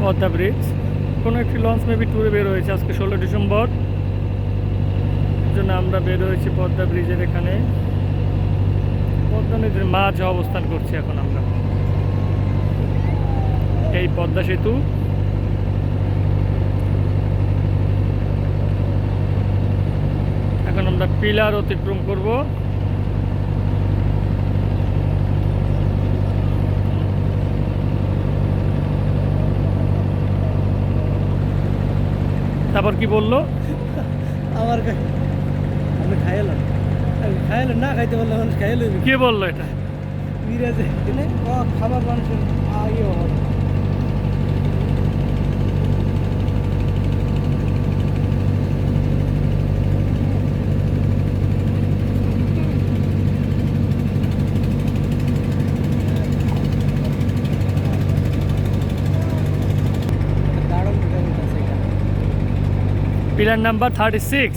Padma bridge. কোনো একটি launch maybe ট্যুরে বের হয়েছে আজকে 16 ডিসেম্বর, এর জন্য আমরা বের হয়েছি পদ্মা ব্রিজের এখানে। পদ্মা নদীর মাঝে অবস্থান করছি এখন আমরা। এই পদ্মা সেতু, এখন আমরা পিলার অতিক্রম করব। তারপর কি বললো? আমার আমি খাইলাম, খাইলাম না খাইতে বললে মানুষ খাইলে কে বললো এটা? মিরাজে খাবার মানুষের আগে হবে। Pillar number 36।